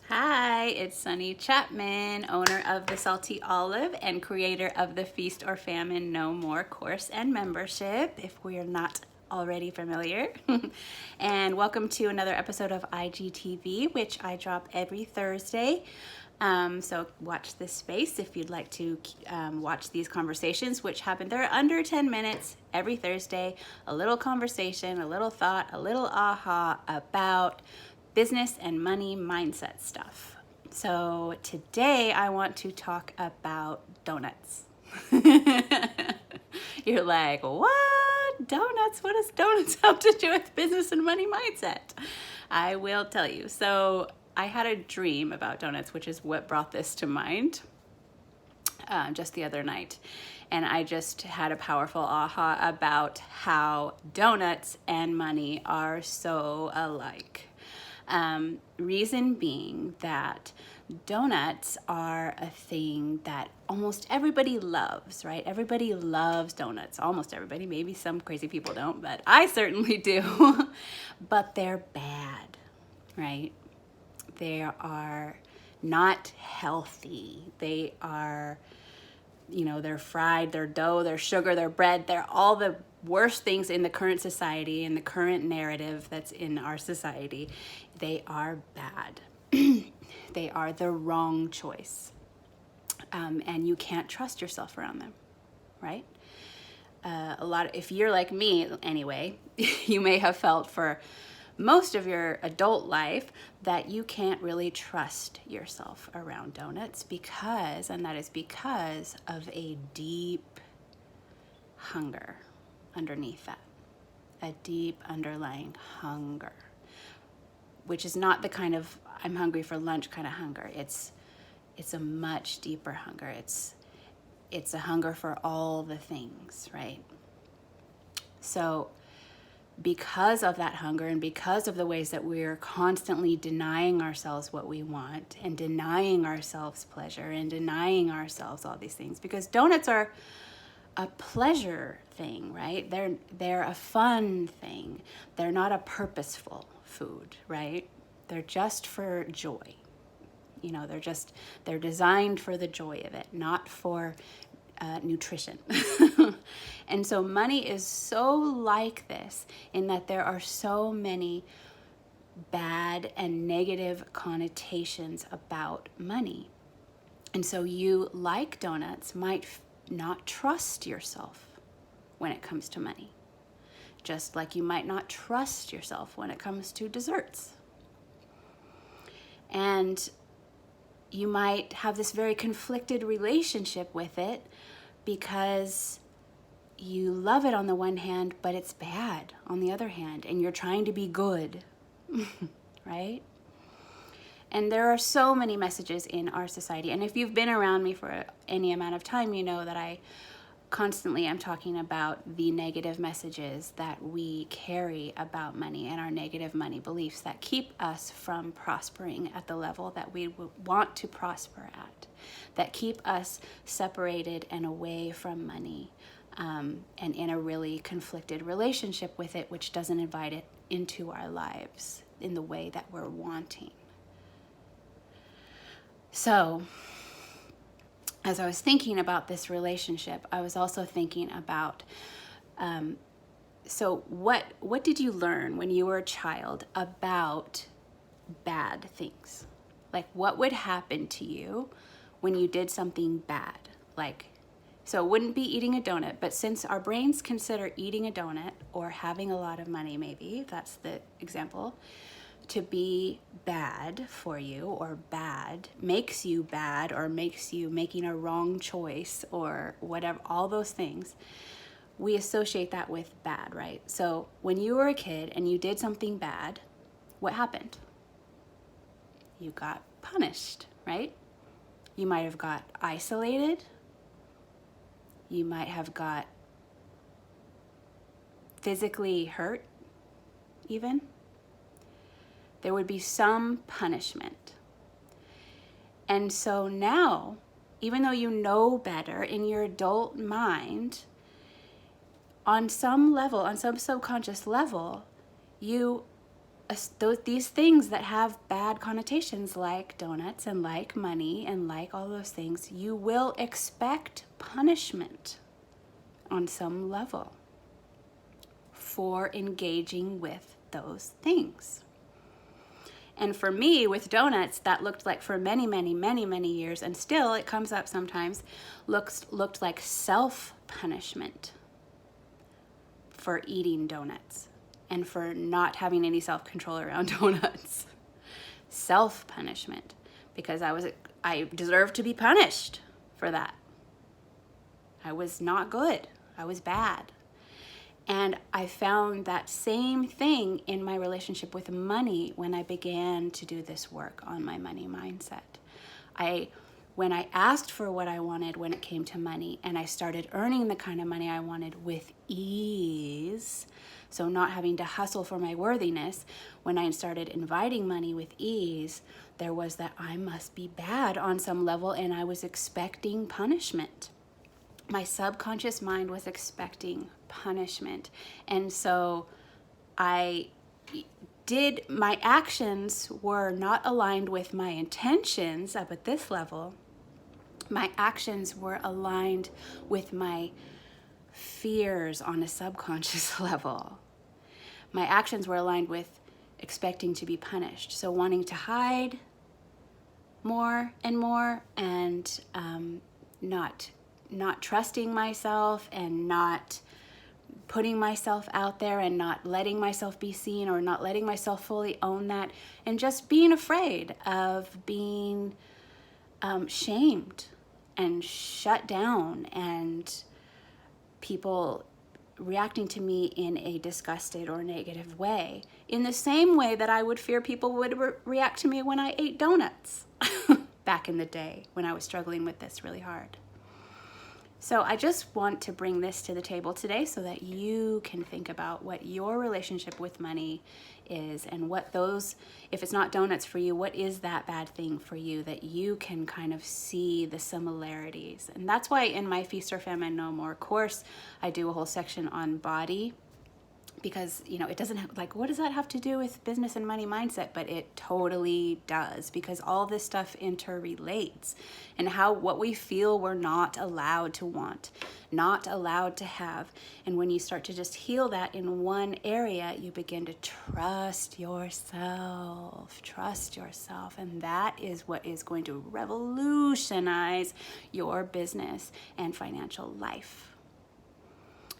Hi, it's Sunny Chapman, owner of The Salty Olive and creator of the Feast or Famine No More course and membership, if we are not already familiar. And welcome to another episode of IGTV, which I drop every Thursday. So watch this space if you'd like to watch these conversations, which happen. They're under 10 minutes every Thursday. A little conversation, a little thought, a little aha about business and money mindset stuff. So today I want to talk about donuts. You're like, what? Donuts? What does donuts have to do with business and money mindset? I will tell you. So I had a dream about donuts, which is what brought this to mind just the other night. And I just had a powerful aha about how donuts and money are so alike. Reason being that donuts are a thing that almost everybody loves, right? Everybody loves donuts. Almost everybody. Maybe some crazy people don't, but I certainly do. But they're bad, right? They are not healthy. They are, they're fried, they're dough, they're sugar, they're bread. They're all the worst things in the current society, in the current narrative that's in our society. They are bad. They are the wrong choice. And you can't trust yourself around them, right? If you're like me anyway, you may have felt for most of your adult life that you can't really trust yourself around donuts because of a deep hunger underneath that, a deep underlying hunger, which is not the kind of I'm hungry for lunch kind of hunger. It's a much deeper hunger. It's a hunger for all the things, right? So because of that hunger and because of the ways that we're constantly denying ourselves what we want and denying ourselves pleasure and denying ourselves all these things, because donuts are a pleasure thing, right? They're a fun thing. They're not a purposeful food, right? They're just for joy. They're designed for the joy of it, not for nutrition. And so money is so like this in that there are so many bad and negative connotations about money. And so you, like donuts, might not trust yourself when it comes to money. Just like you might not trust yourself when it comes to desserts. And you might have this very conflicted relationship with it because you love it on the one hand, but it's bad on the other hand, and you're trying to be good, right? And there are so many messages in our society. And if you've been around me for any amount of time, you know that I constantly am talking about the negative messages that we carry about money and our negative money beliefs that keep us from prospering at the level that we want to prosper at, that keep us separated and away from money, and in a really conflicted relationship with it, which doesn't invite it into our lives in the way that we're wanting. So, as I was thinking about this relationship, I was also thinking about, so what did you learn when you were a child about bad things? Like, what would happen to you when you did something bad? So it wouldn't be eating a donut, but since our brains consider eating a donut or having a lot of money, maybe, that's the example, to be bad for you or bad, makes you bad or makes you making a wrong choice or whatever, all those things, we associate that with bad, right? So when you were a kid and you did something bad, what happened? You got punished, right? You might have got isolated. You might have got physically hurt even. There would be some punishment. And so now, even though you know better in your adult mind, on some level, on some subconscious level, you these things that have bad connotations like donuts and like money and like all those things, you will expect punishment on some level for engaging with those things. And for me, with donuts, that looked like for many, many, many, many years, and still it comes up sometimes, looked like self-punishment for eating donuts and for not having any self-control around donuts. Self-punishment, because I deserved to be punished for that. I was not good. I was bad. And I found that same thing in my relationship with money when I began to do this work on my money mindset. When I asked for what I wanted when it came to money, and I started earning the kind of money I wanted with ease, so not having to hustle for my worthiness, when I started inviting money with ease, there was that I must be bad on some level, and I was expecting punishment. My subconscious mind was expecting punishment. And so my actions were not aligned with my intentions up at this level. My actions were aligned with my fears on a subconscious level. My actions were aligned with expecting to be punished. So wanting to hide more and more, and not trusting myself, and not putting myself out there, and not letting myself be seen, or not letting myself fully own that, and just being afraid of being shamed and shut down, and people reacting to me in a disgusted or negative way, in the same way that I would fear people would react to me when I ate donuts back in the day when I was struggling with this really hard. So I just want to bring this to the table today so that you can think about what your relationship with money is, and what those, if it's not donuts for you, what is that bad thing for you that you can kind of see the similarities. And that's why in my Feast or Famine No More course, I do a whole section on body, because, it doesn't have, what does that have to do with business and money mindset? But it totally does, because all this stuff interrelates, and what we feel we're not allowed to want, not allowed to have. And when you start to just heal that in one area, you begin to trust yourself, and that is what is going to revolutionize your business and financial life.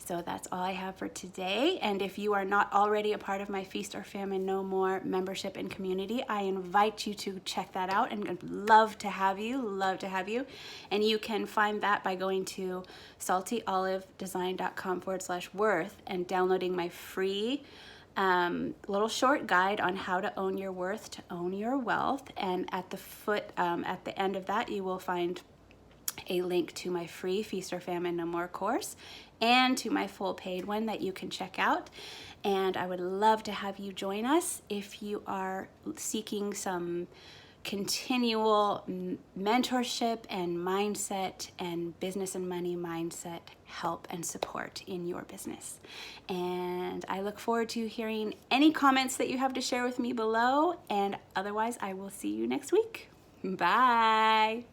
So that's all I have for today. And if you are not already a part of my Feast or Famine No More membership and community, I invite you to check that out, and I'd love to have you. And you can find that by going to saltyolivedesign.com/worth and downloading my free little short guide on how to own your worth, to own your wealth. And at the end of that, you will find a link to my free Feast or Famine No More course, and to my full paid one that you can check out. And I would love to have you join us if you are seeking some continual mentorship and mindset and business and money mindset help and support in your business. And I look forward to hearing any comments that you have to share with me below. And otherwise, I will see you next week. Bye.